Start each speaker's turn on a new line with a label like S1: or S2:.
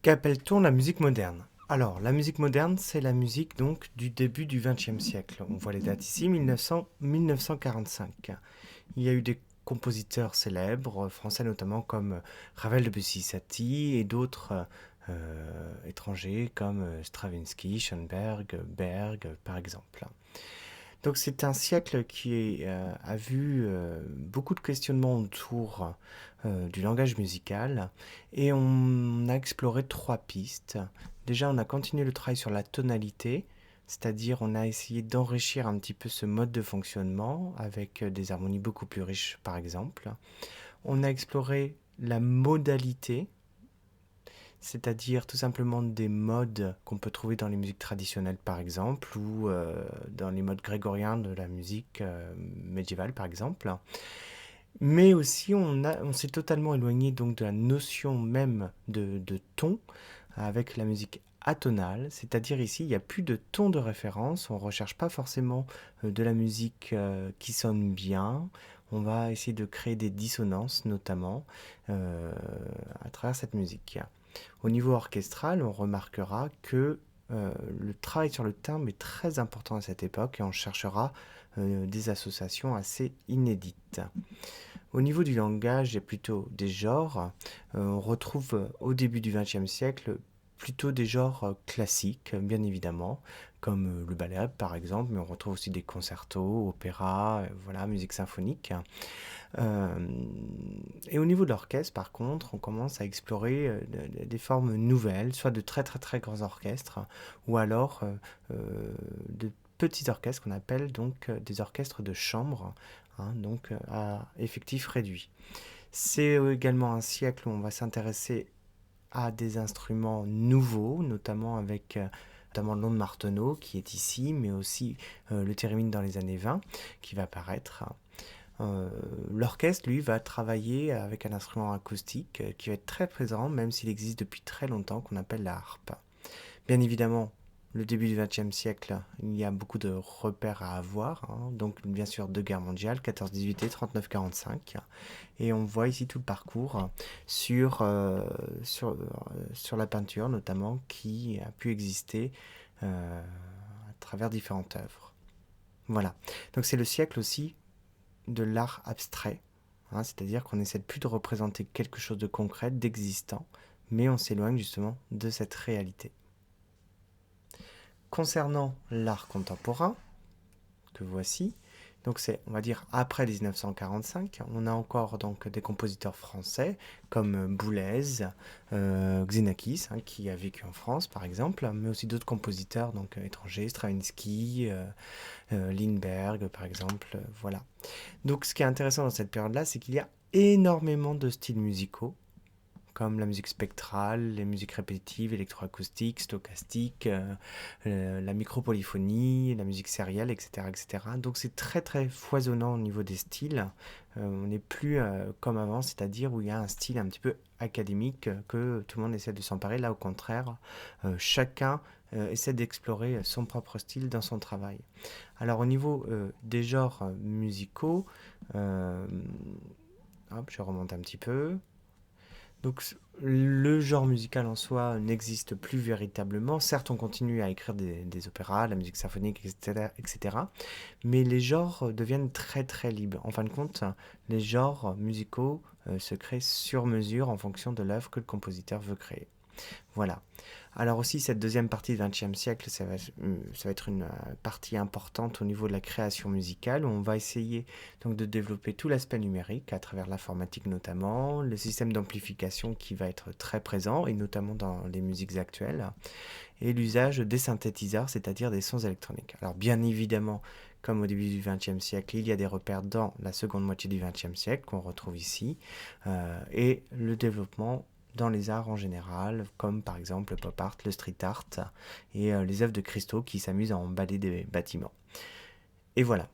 S1: Qu'appelle-t-on la musique moderne? Alors, la musique moderne, c'est la musique donc du début du XXe siècle. On voit les dates ici, 1900-1945. Il y a eu des compositeurs célèbres, français notamment, comme Ravel, Debussy, Satie, et d'autres étrangers comme Stravinsky, Schoenberg, Berg, par exemple. Donc c'est un siècle qui a vu beaucoup de questionnements autour du langage musical et on a exploré trois pistes. Déjà, on a continué le travail sur la tonalité, c'est-à-dire on a essayé d'enrichir un petit peu ce mode de fonctionnement avec des harmonies beaucoup plus riches, par exemple. On a exploré la modalité, c'est-à-dire tout simplement des modes qu'on peut trouver dans les musiques traditionnelles par exemple, ou dans les modes grégoriens de la musique médiévale par exemple. Mais aussi on s'est totalement éloigné donc de la notion même de ton avec la musique atonale, c'est-à-dire ici il n'y a plus de ton de référence, on ne recherche pas forcément de la musique qui sonne bien, on va essayer de créer des dissonances notamment à travers cette musique. Au niveau orchestral, on remarquera que le travail sur le timbre est très important à cette époque et on cherchera des associations assez inédites. Au niveau du langage et plutôt des genres, on retrouve au début du XXe siècle plutôt des genres classiques, bien évidemment, comme le ballet par exemple, mais on retrouve aussi des concertos, opéras, voilà, musique symphonique. Euh, et au niveau de l'orchestre, par contre, on commence à explorer des formes nouvelles, soit de très très très grands orchestres, ou alors de petits orchestres qu'on appelle donc des orchestres de chambre, hein, donc à effectif réduit. C'est également un siècle où on va s'intéresser à des instruments nouveaux, notamment avec notamment le nom de Marteneau qui est ici, mais aussi le thérémine dans les années 20 qui va apparaître. L'orchestre, lui, va travailler avec un instrument acoustique qui va être très présent, même s'il existe depuis très longtemps, qu'on appelle la harpe. Bien évidemment, le début du XXe siècle, il y a beaucoup de repères à avoir, hein. Donc bien sûr deux guerres mondiales, 14-18 et 39-45, et on voit ici tout le parcours sur la peinture notamment qui a pu exister à travers différentes œuvres. Voilà, donc c'est le siècle aussi de l'art abstrait, hein, c'est-à-dire qu'on essaie plus de représenter quelque chose de concret, d'existant, mais on s'éloigne justement de cette réalité. Concernant l'art contemporain, que voici, donc c'est, on va dire, après 1945, on a encore donc des compositeurs français comme Boulez, Xenakis, hein, qui a vécu en France par exemple, mais aussi d'autres compositeurs donc étrangers, Stravinsky, Lindbergh par exemple, voilà. Donc ce qui est intéressant dans cette période-là, c'est qu'il y a énormément de styles musicaux, comme la musique spectrale, les musiques répétitives, électroacoustiques, stochastiques, la micropolyphonie, la musique sérielle, etc., etc. Donc c'est très très foisonnant au niveau des styles. On n'est plus comme avant, c'est-à-dire où il y a un style un petit peu académique que tout le monde essaie de s'emparer. Là, au contraire, chacun essaie d'explorer son propre style dans son travail. Alors au niveau des genres musicaux, euh, hop, je remonte un petit peu. Donc le genre musical en soi n'existe plus véritablement. Certes, on continue à écrire des opéras, la musique symphonique, etc., etc. Mais les genres deviennent très très libres. En fin de compte, les genres musicaux se créent sur mesure en fonction de l'œuvre que le compositeur veut créer. Voilà. Alors aussi, cette deuxième partie du XXe siècle, ça va être une partie importante au niveau de la création musicale, où on va essayer donc de développer tout l'aspect numérique, à travers l'informatique notamment, le système d'amplification qui va être très présent, et notamment dans les musiques actuelles, et l'usage des synthétiseurs, c'est-à-dire des sons électroniques. Alors bien évidemment, comme au début du XXe siècle, il y a des repères dans la seconde moitié du XXe siècle qu'on retrouve ici, et le développement dans les arts en général, comme par exemple le pop art, le street art et les œuvres de Christo qui s'amusent à emballer des bâtiments. Et voilà.